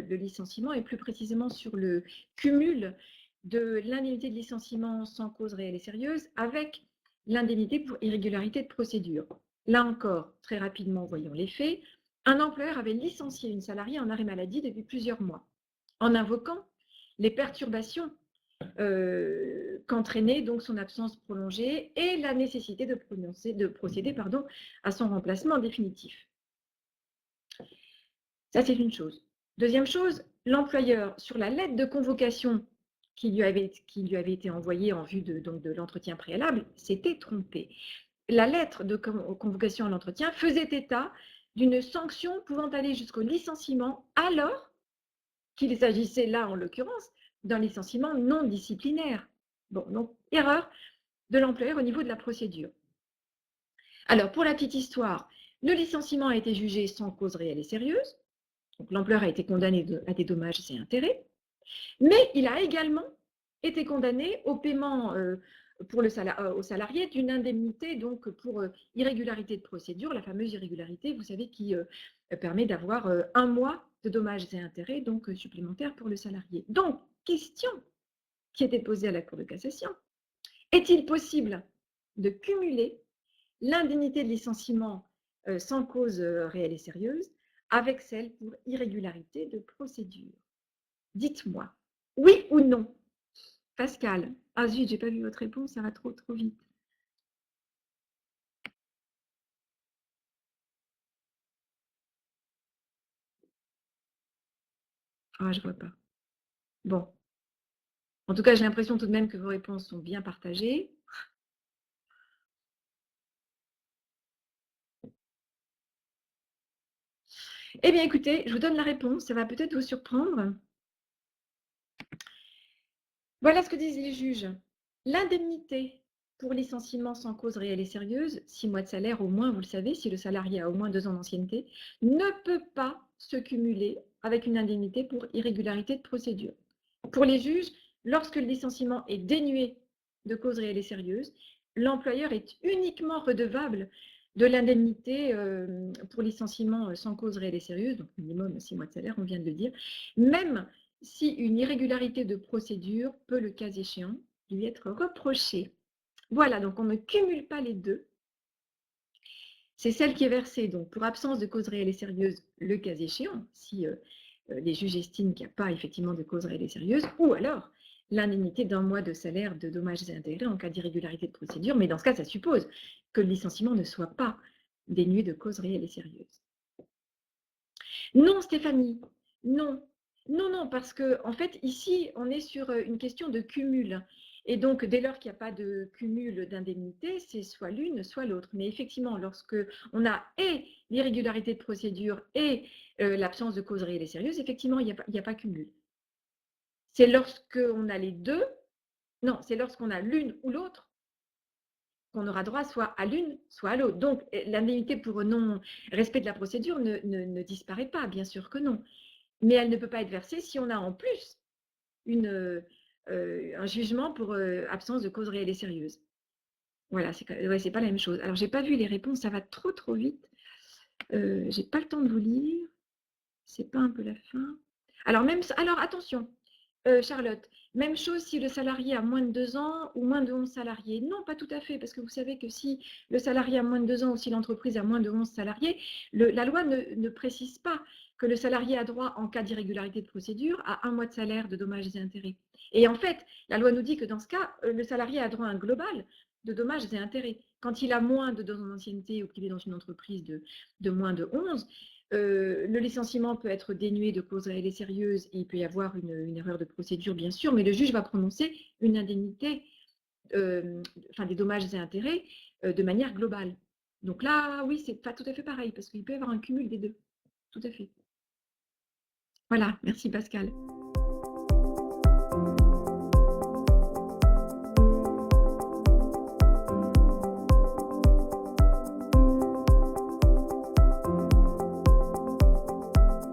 le licenciement et plus précisément sur le cumul de l'indemnité de licenciement sans cause réelle et sérieuse avec l'indemnité pour irrégularité de procédure. Là encore, très rapidement, voyons les faits. Un employeur avait licencié une salariée en arrêt maladie depuis plusieurs mois, en invoquant les perturbations qu'entraînait donc son absence prolongée et la nécessité de procéder à son remplacement définitif. Ça, c'est une chose. Deuxième chose, l'employeur, sur la lettre de convocation qui lui avait été envoyée en vue de l'entretien préalable, s'était trompé. La lettre de convocation à l'entretien faisait état d'une sanction pouvant aller jusqu'au licenciement, alors qu'il s'agissait là, en l'occurrence, d'un licenciement non disciplinaire. Bon, donc, erreur de l'employeur au niveau de la procédure. Alors, pour la petite histoire, le licenciement a été jugé sans cause réelle et sérieuse. Donc, l'employeur a été condamné à des dommages et intérêts, mais il a également été condamné au paiement au salarié d'une indemnité donc, pour irrégularité de procédure, la fameuse irrégularité, vous savez, qui permet d'avoir 1 mois de dommages et intérêts donc, supplémentaires pour le salarié. Donc, question qui était posée à la Cour de cassation, est-il possible de cumuler l'indemnité de licenciement sans cause réelle et sérieuse avec celle pour irrégularité de procédure? Dites-moi, oui ou non? Pascal? Ah zut, j'ai pas vu votre réponse, ça va trop vite. Ah, je vois pas. Bon. En tout cas, j'ai l'impression tout de même que vos réponses sont bien partagées. Eh bien, écoutez, je vous donne la réponse, ça va peut-être vous surprendre. Voilà ce que disent les juges. L'indemnité pour licenciement sans cause réelle et sérieuse, 6 mois de salaire au moins, vous le savez, si le salarié a au moins 2 ans d'ancienneté, ne peut pas se cumuler avec une indemnité pour irrégularité de procédure. Pour les juges, lorsque le licenciement est dénué de cause réelle et sérieuse, l'employeur est uniquement redevable de l'indemnité pour licenciement sans cause réelle et sérieuse, donc minimum 6 mois de salaire, on vient de le dire, même si une irrégularité de procédure peut, le cas échéant, lui être reprochée. Voilà, donc on ne cumule pas les deux. C'est celle qui est versée donc, pour absence de cause réelle et sérieuse, le cas échéant, si les juges estiment qu'il n'y a pas effectivement de cause réelle et sérieuse, ou alors l'indemnité d'1 mois de salaire de dommages et intérêts en cas d'irrégularité de procédure, mais dans ce cas, ça suppose que le licenciement ne soit pas dénué de cause réelle et sérieuse. Non, Stéphanie, non. Non, non, parce que en fait, ici, on est sur une question de cumul. Et donc, dès lors qu'il n'y a pas de cumul d'indemnités, c'est soit l'une, soit l'autre. Mais effectivement, lorsque on a et l'irrégularité de procédure et l'absence de cause réelle et sérieuse, effectivement, il n'y a pas cumul. C'est lorsqu'on a les deux, non, c'est lorsqu'on a l'une ou l'autre qu'on aura droit soit à l'une, soit à l'autre. Donc, l'indemnité pour non-respect de la procédure ne disparaît pas, bien sûr que non. Mais elle ne peut pas être versée si on a en plus un jugement pour absence de cause réelle et sérieuse. Voilà, c'est pas la même chose. Alors, j'ai pas vu les réponses, ça va trop vite. J'ai pas le temps de vous lire. C'est pas un peu la fin? Alors, attention, Charlotte, même chose si le salarié a moins de 2 ans ou moins de 11 salariés. Non, pas tout à fait, parce que vous savez que si le salarié a moins de 2 ans ou si l'entreprise a moins de 11 salariés, la loi ne précise pas que le salarié a droit, en cas d'irrégularité de procédure, à 1 mois de salaire de dommages et intérêts. Et en fait, la loi nous dit que dans ce cas, le salarié a droit à un global de dommages et intérêts. Quand il a moins de 2 ans d'ancienneté ou qu'il est dans une entreprise de moins de 11, le licenciement peut être dénué de cause réelle et sérieuse et il peut y avoir une erreur de procédure, bien sûr, mais le juge va prononcer une indemnité, des dommages et intérêts de manière globale. Donc là, oui, c'est pas tout à fait pareil parce qu'il peut y avoir un cumul des deux. Tout à fait. Voilà, merci Pascal.